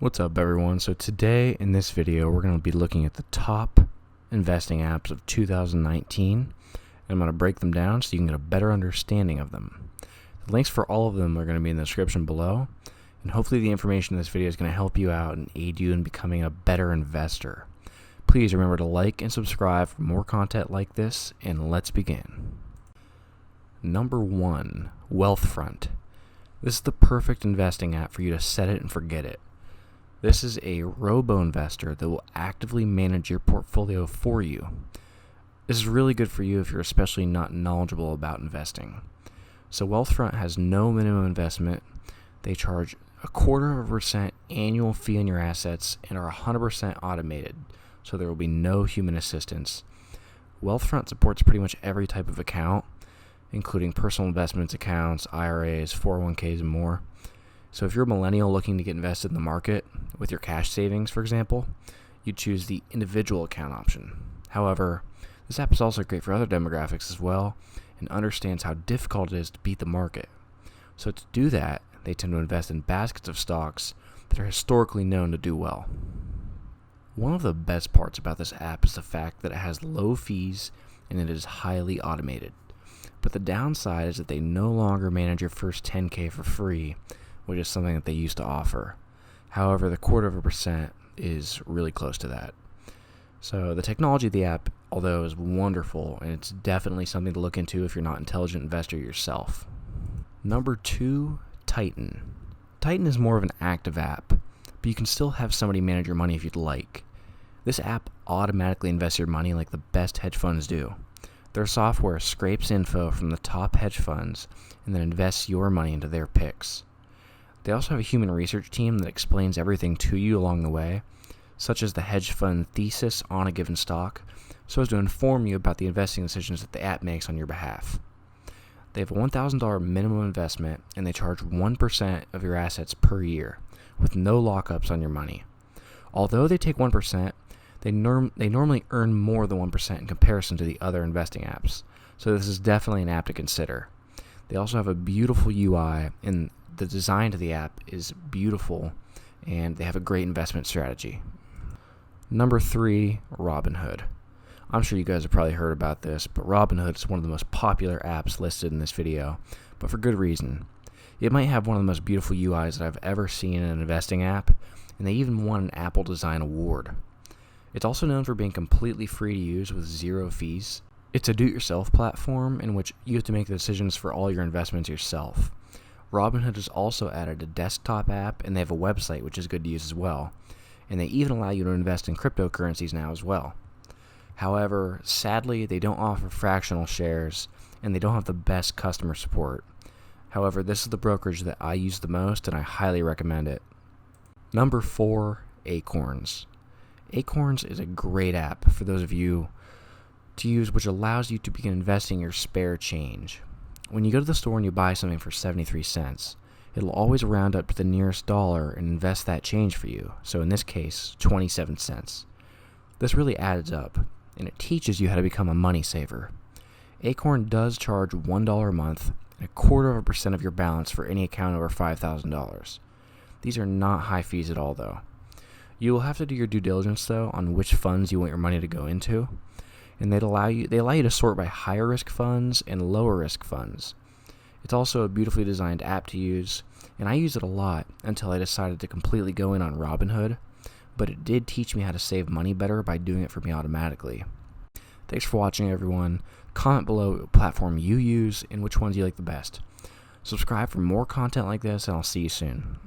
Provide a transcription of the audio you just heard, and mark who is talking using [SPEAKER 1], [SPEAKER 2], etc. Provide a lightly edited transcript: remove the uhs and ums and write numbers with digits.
[SPEAKER 1] What's up, everyone? So today in this video we're going to be looking at the top investing apps of 2019, and I'm going to break them down so you can get a better understanding of them. The links for all of them are going to be in the description below, and hopefully the information in this video is going to help you out and aid you in becoming a better investor. Please remember to like and subscribe for more content like this, and let's begin. Number 1, Wealthfront. This is the perfect investing app for you to set it and forget it. This is a robo-investor that will actively manage your portfolio for you. This is really good for you if you're especially not knowledgeable about investing. So Wealthfront has no minimum investment. They charge 0.25% annual fee on your assets and are 100% automated, so there will be no human assistance. Wealthfront supports pretty much every type of account, including personal investments accounts, IRAs, 401ks, and more. So if you're a millennial looking to get invested in the market with your cash savings, for example, you choose the individual account option. However, this app is also great for other demographics as well and understands how difficult it is to beat the market. So to do that, they tend to invest in baskets of stocks that are historically known to do well. One of the best parts about this app is the fact that it has low fees and it is highly automated. But the downside is that they no longer manage your first 10K for free, which is something that they used to offer. However, the 0.25% is really close to that. So the technology of the app, although is wonderful, and it's definitely something to look into if you're not an intelligent investor yourself. Number 2, Titan. Titan is more of an active app, but you can still have somebody manage your money if you'd like. This app automatically invests your money like the best hedge funds do. Their software scrapes info from the top hedge funds and then invests your money into their picks. They also have a human research team that explains everything to you along the way, such as the hedge fund thesis on a given stock, so as to inform you about the investing decisions that the app makes on your behalf. They have a $1,000 minimum investment, and they charge 1% of your assets per year, with no lockups on your money. Although they take 1%, they normally earn more than 1% in comparison to the other investing apps, so this is definitely an app to consider. They also have a beautiful UI, and the design of the app is beautiful, and they have a great investment strategy. Number 3, Robinhood. I'm sure you guys have probably heard about this, but Robinhood is one of the most popular apps listed in this video, but for good reason. It might have one of the most beautiful UIs that I've ever seen in an investing app, and they even won an Apple Design Award. It's also known for being completely free to use with zero fees. It's a do-it-yourself platform in which you have to make the decisions for all your investments yourself. Robinhood has also added a desktop app, and they have a website, which is good to use as well. And they even allow you to invest in cryptocurrencies now as well. However, sadly, they don't offer fractional shares, and they don't have the best customer support. However, this is the brokerage that I use the most, and I highly recommend it. Number 4, Acorns. Acorns is a great app for those of you to use, which allows you to begin investing your spare change. When you go to the store and you buy something for 73 cents, it'll always round up to the nearest dollar and invest that change for you. So in this case, 27 cents. This really adds up, and it teaches you how to become a money saver. Acorn does charge $1 a month and 0.25% of your balance for any account over $5,000. These are not high fees at all, though. You will have to do your due diligence, though, on which funds you want your money to go into. And they allow you to sort by higher risk funds and lower risk funds. It's also a beautifully designed app to use, and I use it a lot until I decided to completely go in on Robinhood, but it did teach me how to save money better by doing it for me automatically. Thanks for watching, everyone. Comment below what platform you use and which ones you like the best. Subscribe for more content like this, and I'll see you soon.